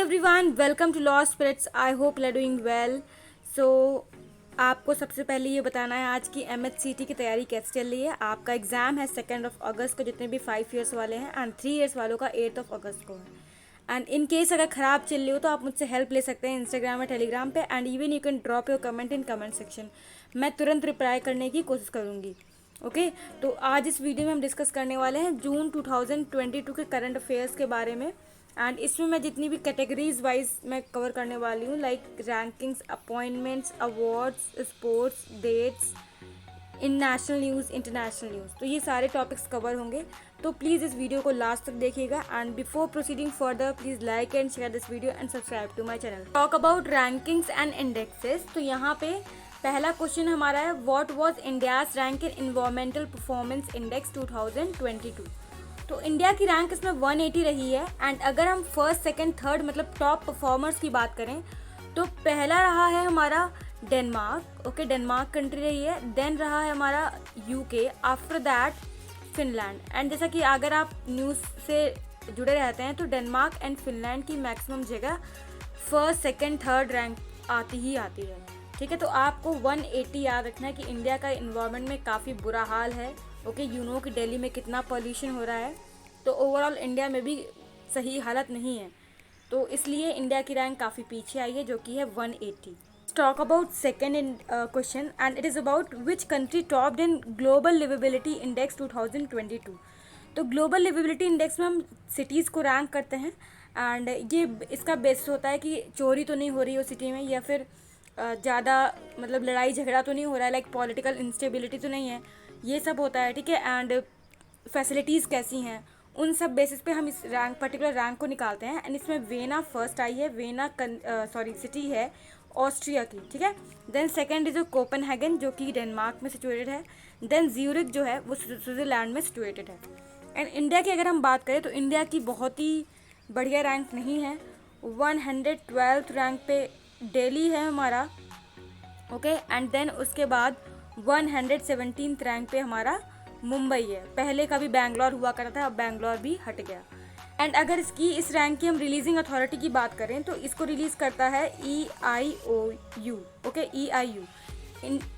Everyone, welcome to law spirits. I hope you are doing well. So आपको सबसे पहले ये बताना है आज की MHCT की तैयारी कैसे चल रही है। आपका एग्ज़ाम है 2 अगस्त को, जितने भी 5 ईयर्स वाले हैं, एंड 3 ईयर्स वालों का 8 अगस्त को है। एंड इन केस अगर ख़राब चल रही हो तो आप मुझसे हेल्प ले सकते हैं इंस्टाग्राम या टेलीग्राम पे, and even you can drop your comment in comment section. मैं तुरंत रिप्लाई करने की कोशिश करूँगी। ओके तो आज इस वीडियो में हम डिस्कस करने वाले हैं जून 2022 के करंट अफेयर्स के बारे में। एंड इसमें मैं जितनी भी कैटेगरीज वाइज मैं कवर करने वाली हूँ, like rankings, appointments, awards, sports, dates, in national news, international news, तो ये सारे टॉपिक्स कवर होंगे। तो प्लीज़ इस वीडियो को लास्ट तक देखिएगा। And before proceeding further, please like and share this video and subscribe to my channel. Talk about rankings and indexes. तो यहाँ पे पहला क्वेश्चन हमारा है, what was India's rank in environmental performance index 2022। तो इंडिया की रैंक इसमें 180 रही है। एंड अगर हम फर्स्ट, सेकंड, थर्ड मतलब टॉप परफॉर्मर्स की बात करें तो पहला रहा है हमारा डेनमार्क। ओके, डेनमार्क कंट्री रही है। देन रहा है हमारा UK, after that Finland. And जैसा कि अगर आप न्यूज़ से जुड़े रहते हैं तो डेनमार्क एंड फिनलैंड की मैक्सिमम जगह फर्स्ट, सेकंड, थर्ड रैंक आती ही आती है। ठीक है, तो आपको 180 याद रखना है कि इंडिया का इन्वायरमेंट में काफ़ी बुरा हाल है। ओके, यू नो कि दिल्ली में कितना पॉल्यूशन हो रहा है, तो ओवरऑल इंडिया में भी सही हालत नहीं है, तो इसलिए इंडिया की रैंक काफ़ी पीछे आई है, जो कि है 180। Talk about second question, and it is about which country topped in global liveability index 2022। तो ग्लोबल लिवेबिलिटी इंडेक्स में हम सिटीज़ को रैंक करते हैं। एंड ये इसका बेस होता है कि चोरी तो नहीं हो रही हो सिटी में, या फिर ज़्यादा मतलब लड़ाई झगड़ा तो नहीं हो रहा है, लाइक पॉलिटिकल इंस्टेबिलिटी तो नहीं है, ये सब होता है। ठीक है, एंड फैसिलिटीज़ कैसी हैं, उन सब बेसिस पे हम इस रैंक, पर्टिकुलर रैंक को निकालते हैं। एंड इसमें वेना फर्स्ट आई है। वेना सिटी है ऑस्ट्रिया की। ठीक है, देन सेकंड इज कोपेनहेगन, जो कि डेनमार्क में सिचुएटेड है। देन ज्यूरिख जो है वो स्विट्जरलैंड में सिचुएटेड है। एंड इंडिया की अगर हम बात करें तो इंडिया की बहुत ही बढ़िया रैंक नहीं है। 112th रैंक पे दिल्ली है हमारा। ओके, एंड देन उसके बाद 117th रैंक पे हमारा मुंबई है। पहले का भी बैंगलोर हुआ करता था, अब बैंगलोर भी हट गया। एंड अगर इस रैंक की हम रिलीजिंग अथॉरिटी की बात करें तो इसको रिलीज़ करता है EIOU। Okay, EIU,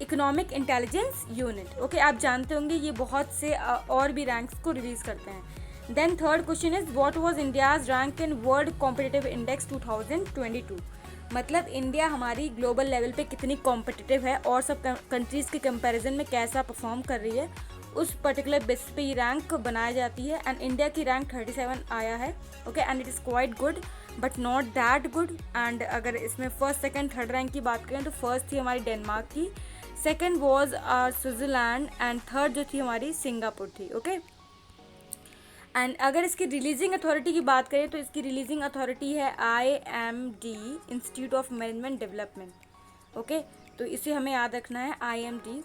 economic intelligence unit. Okay, आप जानते होंगे ये बहुत से और भी रैंक्स को रिलीज़ करते हैं। Then third question is, what was India's rank in world competitive index 2022। मतलब इंडिया हमारी ग्लोबल लेवल पे कितनी कॉम्पिटिटिव है और सब कंट्रीज़ के कंपैरिजन में कैसा परफॉर्म कर रही है, उस पर्टिकुलर बेसिस पे ये रैंक बनाई जाती है। एंड इंडिया की रैंक 37 आया है। Okay, and it is quite good but not that good. And अगर इसमें फर्स्ट, सेकंड, थर्ड रैंक की बात करें तो फर्स्ट थी हमारी डेनमार्क की, second was Switzerland, and third जो थी हमारी सिंगापुर थी। ओके, एंड अगर इसकी रिलीजिंग अथॉरिटी की बात करें तो इसकी रिलीजिंग अथॉरिटी है IMD, institute of management development. Okay, तो इसे हमें याद रखना है, IMD।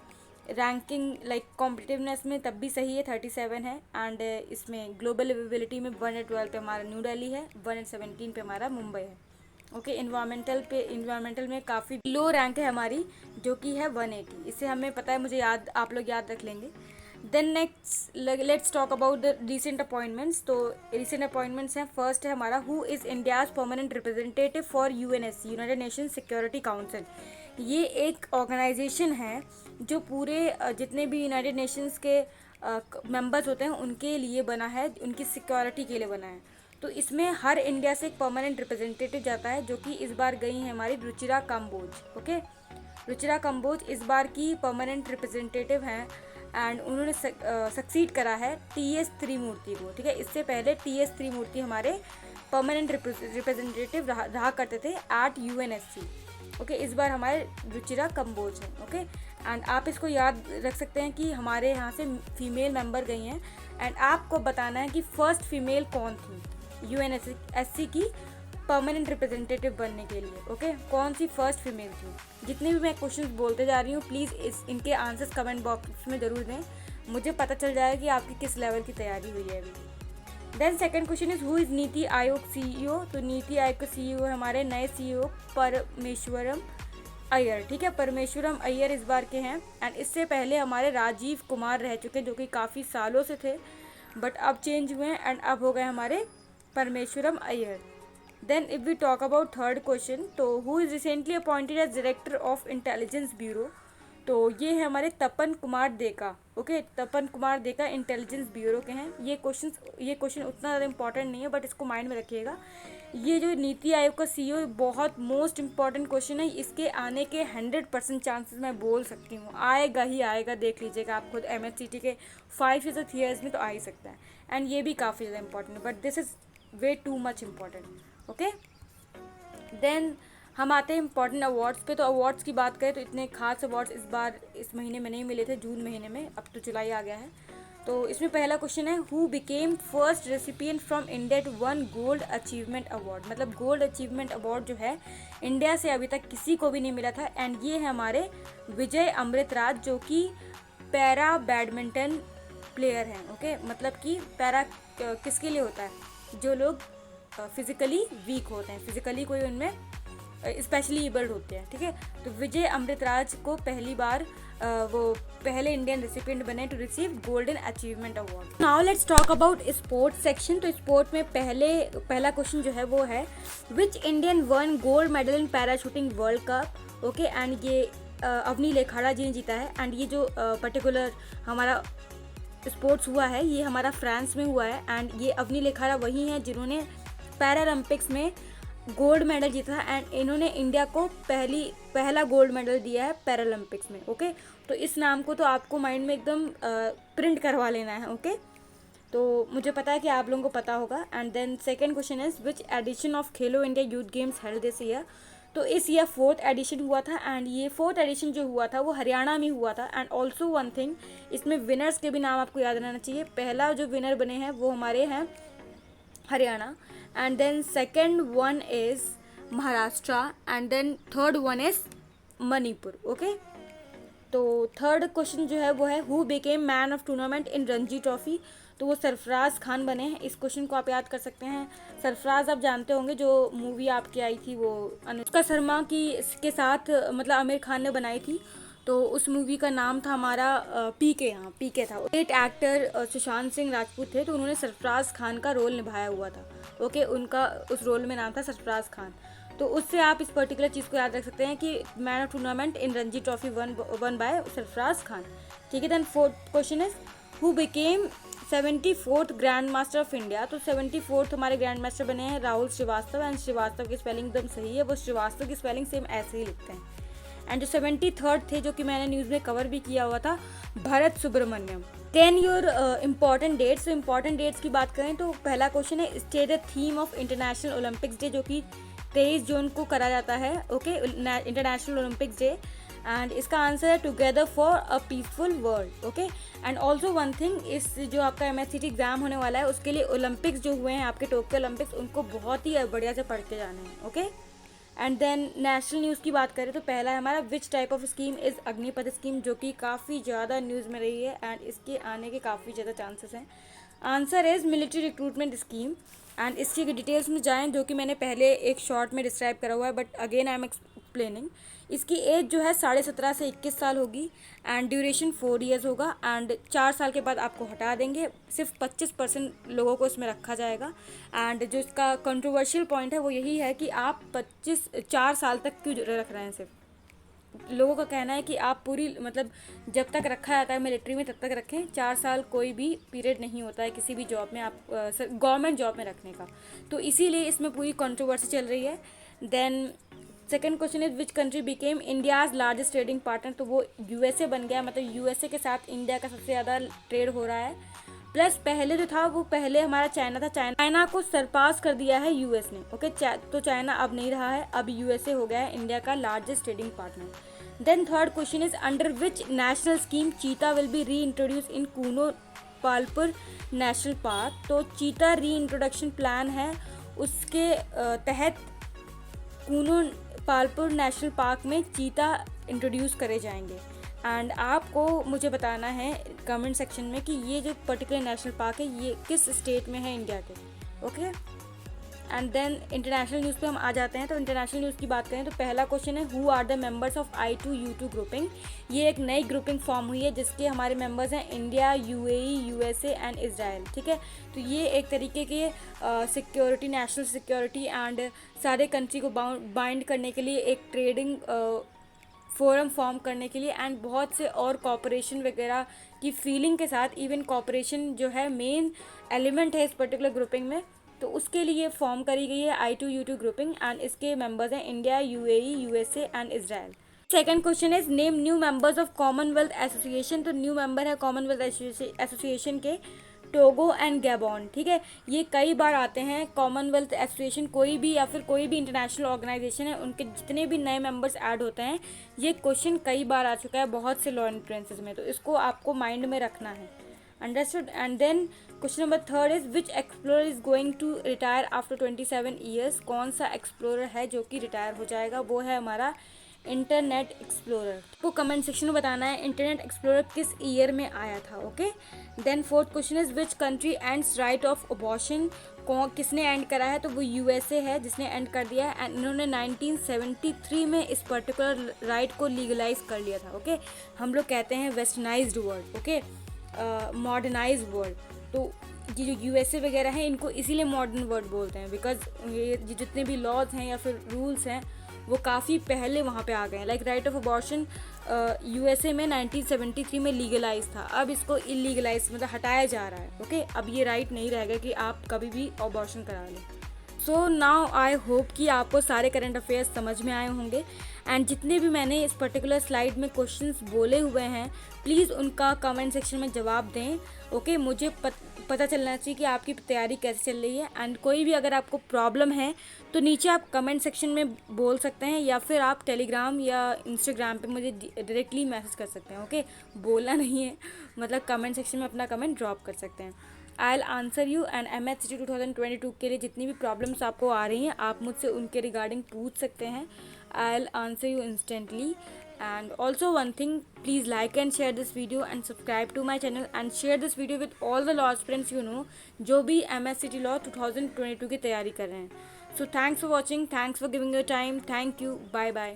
रैंकिंग लाइक कॉम्पिटिटिवनेस में तब भी सही है, 37 है। एंड इसमें ग्लोबल लिवेबिलिटी में 112 पे हमारा न्यू दिल्ली है, 117 पे हमारा मुंबई है। ओके, इन्वायरमेंटल में काफ़ी लो रैंक है हमारी, जो कि है 180। इसे हमें पता है, मुझे याद, आप लोग याद रख लेंगे। Then next let's talk about the recent appointments. तो रिसेंट अपॉइंटमेंट्स हैं, फर्स्ट है हमारा, who is India's permanent representative for UNSC, United Nation Security Council. ये एक ऑर्गेनाइजेशन है जो पूरे जितने भी यूनाइटेड नेशंस के मेंबर्स होते हैं उनके लिए बना है, उनकी सिक्योरिटी के लिए बना है। तो इसमें हर इंडिया से एक परमानेंट रिप्रेजेंटेटिव जाता है, जो कि इस बार गई है हमारी रुचिरा कंबोज। ओके, रुचिरा कंबोज इस बार की परमानेंट रिप्रेजेंटेटिव हैं। एंड उन्होंने सक्सीड करा है TS त्रिमूर्ति को। ठीक है, इससे पहले TS त्रिमूर्ति हमारे परमानेंट रिप्रेजेंटेटिव रहा करते थे एट UNSC। ओके, इस बार हमारे रुचिरा कंबोज हैं। ओके, एंड आप इसको याद रख सकते हैं कि हमारे यहाँ से फीमेल मेंबर गई हैं। एंड आपको बताना है कि फर्स्ट फीमेल कौन थी UNSC की परमानेंट रिप्रेजेंटेटिव बनने के लिए। ओके, कौन सी फर्स्ट फीमेल थी। जितने भी मैं क्वेश्चंस बोलते जा रही हूँ, प्लीज़ इनके आंसर्स कमेंट बॉक्स में ज़रूर दें, मुझे पता चल जाएगा कि आपकी किस लेवल की तैयारी हुई है अभी। Then second question is, who is NITI Aayog CEO। तो नीति आयोग के CEO है हमारे नए CEO परमेश्वरम अय्यर। ठीक है, परमेश्वरम अय्यर इस बार के हैं। एंड इससे पहले हमारे राजीव कुमार रह चुके हैं, जो कि काफ़ी सालों से थे बट अब चेंज हुए हैं, एंड अब हो गए हमारे Parameswaran Iyer. Then if we talk about third question, तो who is recently appointed as director of intelligence bureau, तो ये है हमारे Tapan Kumar Deka. Okay, Tapan Kumar Deka intelligence bureau के हैं। ये क्वेश्चन उतना ज़्यादा इंपॉर्टेंट नहीं है, बट इसको माइंड में रखिएगा। ये जो नीति आयोग का सीईओ, बहुत मोस्ट इंपॉर्टेंट क्वेश्चन है। इसके आने के 100% चांसेस मैं बोल सकती हूँ, आएगा ही आएगा। देख लीजिएगा आप खुद, MHCT के 5 या 6 ईयर्स में तो आ ही सकता है। एंड ये भी काफ़ी ज़्यादा इंपॉर्टेंट है, but this is way too much important. Okay, then हम आते हैं इंपॉर्टेंट अवार्ड्स पे। तो अवार्ड्स की बात करें तो इतने खास अवार्ड्स इस बार इस महीने में नहीं मिले थे, जून महीने में, अब तो जुलाई आ गया है। तो इसमें पहला क्वेश्चन है, who became first recipient from India to won gold achievement award. मतलब गोल्ड अचीवमेंट अवार्ड जो है इंडिया से अभी तक किसी को भी नहीं मिला था। एंड ये है हमारे विजय अमृतराज, जो कि पैरा बैडमिंटन प्लेयर हैं। ओके, मतलब कि पैरा किसके लिए होता है, जो लोग फिजिकली वीक होते हैं, फिजिकली कोई उनमें स्पेशली एबल्ड होते हैं। ठीक है, तो विजय अमृतराज को पहली बार वो पहले इंडियन रेसिपिएंट बने to receive golden achievement award. Now let's talk about sports section. तो स्पोर्ट में पहला क्वेश्चन जो है वो है, which Indian won gold medal in parashooting world cup. Okay, and ये अवनी लेखाड़ा जी ने जीता है। एंड ये जो पर्टिकुलर हमारा स्पोर्ट्स हुआ है, ये हमारा फ्रांस में हुआ है। एंड ये अवनी लेखाड़ा वही हैं जिन्होंने पैरालंपिक्स में गोल्ड मेडल जीता है। एंड इन्होंने इंडिया को पहला गोल्ड मेडल दिया है पैरालंपिक्स में। ओके, तो इस नाम को तो आपको माइंड में एकदम प्रिंट करवा लेना है। ओके, तो मुझे पता है कि आप लोगों को पता होगा। And then second question is, which edition of Khelo India youth games held this year. तो इस ईयर 4th एडिशन हुआ था। एंड ये 4th एडिशन जो हुआ था वो हरियाणा में हुआ था। एंड ऑल्सो वन थिंग, इसमें विनर्स के भी नाम आपको याद रहना चाहिए। पहला जो विनर बने हैं वो हमारे हैं Haryana, and then second one is Maharashtra, and then third one is Manipur. Okay, तो थर्ड क्वेश्चन जो है वो है, who became man of tournament in Ranji trophy. तो वो सरफराज खान बने हैं। इस क्वेश्चन को आप याद कर सकते हैं। सरफराज आप जानते होंगे, जो मूवी आपकी आई थी वो अनुष्का शर्मा के साथ, मतलब आमिर खान ने बनाई थी। तो उस मूवी का नाम था हमारा पीके। हाँ, पीके था। ग्रेट एक्टर सुशांत सिंह राजपूत थे, तो उन्होंने सरफराज खान का रोल निभाया हुआ था। ओके, उनका उस रोल में नाम था सरफराज खान। तो उससे आप इस पर्टिकुलर चीज़ को याद रख सकते हैं कि man of tournament in Ranji trophy won by Sarfaraz Khan. ठीक है, then fourth question is, who became 74th grandmaster of India. तो 74th हमारे ग्रैंड मास्टर बने हैं राहुल श्रीवास्तव। एंड श्रीवास्तव की स्पेलिंग एकदम सही है, वो श्रीवास्तव की स्पेलिंग सेम ऐसे ही लिखते हैं। एंड जो 73rd थे, जो कि मैंने न्यूज़ में कवर भी किया हुआ था, Bharat Subramaniam. 10 your important dates. तो इंपॉर्टेंट डेट्स की बात करें तो पहला क्वेश्चन है, state the theme of international Olympics day, जो कि 23 जून को करा जाता है। Okay, international Olympics day. And इसका आंसर है together for a peaceful world. Okay, and also one thing, इस जो आपका MHCT एग्जाम होने वाला है उसके लिए ओलंपिक्स जो हुए हैं आपके टोक्यो ओलंपिक्स, उनको बहुत ही बढ़िया से पढ़ के जाने हैं। Okay, and then national news की बात करें तो पहला है हमारा, which type of scheme is Agnipath scheme, जो कि काफ़ी ज़्यादा न्यूज़ में रही है। एंड इसके आने के काफ़ी ज़्यादा चांसेस हैं। Answer is military recruitment scheme. And इसकी डिटेल्स में जाएं, जो कि मैंने पहले एक शॉर्ट में डिस्क्राइब करा हुआ है, but again I am explaining. इसकी एज जो है 17.5 से 21 साल होगी। एंड ड्यूरेशन 4 ईयर्स होगा। एंड 4 साल के बाद आपको हटा देंगे। सिर्फ 25% लोगों को इसमें रखा जाएगा। एंड जो इसका कंट्रोवर्शियल पॉइंट है वो यही है कि आप 4 साल तक क्यों रख रहे हैं। सिर्फ लोगों का कहना है कि आप पूरी, मतलब जब तक रखा जाता है मिलिट्री में तब तक रखें। 4 साल कोई भी पीरियड नहीं होता है किसी भी जॉब में, आप गवर्नमेंट जॉब में रखने का। तो इसीलिए इसमें पूरी कंट्रोवर्सी चल रही है। Then second question is, which country became India's largest trading partner. तो वो USA बन गया। मतलब USA के साथ इंडिया का सबसे ज़्यादा ट्रेड हो रहा है। प्लस पहले जो था वो पहले हमारा चाइना था। चाइना को सरपास कर दिया है US ने। ओके, तो चाइना अब नहीं रहा है, अब USA हो गया है इंडिया का largest trading partner. Then third question is, under which national scheme cheetah will be reintroduce in Kuno Palpur national park. तो चीता री इंट्रोडक्शन प्लान है, उसके तहत कूनो पालपुर नेशनल पार्क में चीता इंट्रोड्यूस करे जाएंगे। एंड आपको मुझे बताना है कमेंट सेक्शन में कि ये जो पर्टिकुलर नेशनल पार्क है ये किस स्टेट में है इंडिया के। Okay, and then international news पे हम आ जाते हैं। तो इंटरनेशनल न्यूज़ की बात करें तो पहला क्वेश्चन है, who are the members of I2U2 grouping. ये एक नई ग्रुपिंग फॉर्म हुई है जिसके हमारे मेंबर्स हैं India, UAE, USA and Israel. ठीक है, तो ये एक तरीके के सिक्योरिटी, नेशनल सिक्योरिटी एंड सारे कंट्री को बाइंड करने के लिए एक ट्रेडिंग फोरम फॉर्म करने के लिए एंड बहुत से और कॉपरेशन वगैरह की फीलिंग के साथ, इवन कॉपरेशन जो है मेन एलिमेंट है इस पर्टिकुलर ग्रुपिंग में, तो उसके लिए फॉर्म करी गई है I2U2 ग्रुपिंग एंड इसके मेंबर्स हैं India, UAE, USA and Israel. Second question is name new members of Commonwealth association. तो न्यू मेंबर है कॉमनवेल्थ एसोसिएशन के टोगो एंड गैबॉन। ठीक है, ये कई बार आते हैं कॉमनवेल्थ एसोसिएशन, कोई भी या फिर कोई भी इंटरनेशनल ऑर्गेनाइजेशन है उनके जितने भी नए मेंबर्स ऐड होते हैं, ये क्वेश्चन कई बार आ चुका है बहुत से लॉ एंट्रेंसेस में, तो इसको आपको माइंड में रखना है। Understood. And then question number third is which explorer is going to retire after 27 years. कौन सा एक्सप्लोरर है जो कि रिटायर हो जाएगा, वो है हमारा इंटरनेट एक्सप्लोरर। को कमेंट सेक्शन में बताना है इंटरनेट एक्सप्लोरर किस ईयर में आया था। Okay, then fourth question is which country ends right of abortion. किसने एंड करा है, तो वो USA है जिसने एंड कर दिया है एंड इन्होंने 1973 में इस पर्टिकुलर राइट को लीगलाइज कर लिया था। ओके, हम लोग कहते हैं westernised world, okay, modernised world. तो ये जो USA वगैरह हैं इनको इसीलिए मॉडर्न वर्ल्ड बोलते हैं बिकॉज ये जितने भी लॉज हैं या फिर रूल्स हैं वो काफ़ी पहले वहाँ पे आ गए हैं। Like right of abortion USA में 1973 में लीगलाइज था, अब इसको इलीगलाइज मतलब हटाया जा रहा है। ओके, अब ये राइट नहीं रहेगा कि आप कभी भी अबॉर्शन करा लें। सो नाउ आई होप कि आपको सारे करंट अफेयर्स समझ में आए होंगे एंड जितने भी मैंने इस पर्टिकुलर स्लाइड में क्वेश्चंस बोले हुए हैं प्लीज़ उनका कमेंट सेक्शन में जवाब दें। ओके, मुझे पता चलना चाहिए कि आपकी तैयारी कैसे चल रही है एंड कोई भी अगर आपको प्रॉब्लम है तो नीचे आप कमेंट सेक्शन में बोल सकते हैं या फिर आप टेलीग्राम या इंस्टाग्राम पे मुझे डायरेक्टली मैसेज कर सकते हैं। ओके, बोलना नहीं है, मतलब कमेंट सेक्शन में अपना कमेंट ड्रॉप कर सकते हैं। I will answer you and MHCT 2022 के लिए जितनी भी प्रॉब्लम्स आपको आ रही हैं आप मुझसे उनके रिगार्डिंग पूछ सकते हैं। I will answer you instantly. And also one thing, please like and share this video and subscribe to my channel and share this video with all the law aspirants you know जो भी MHCT Law 2022 की तैयारी कर रहे हैं। So thanks for watching, thanks for giving your time, thank you, bye bye.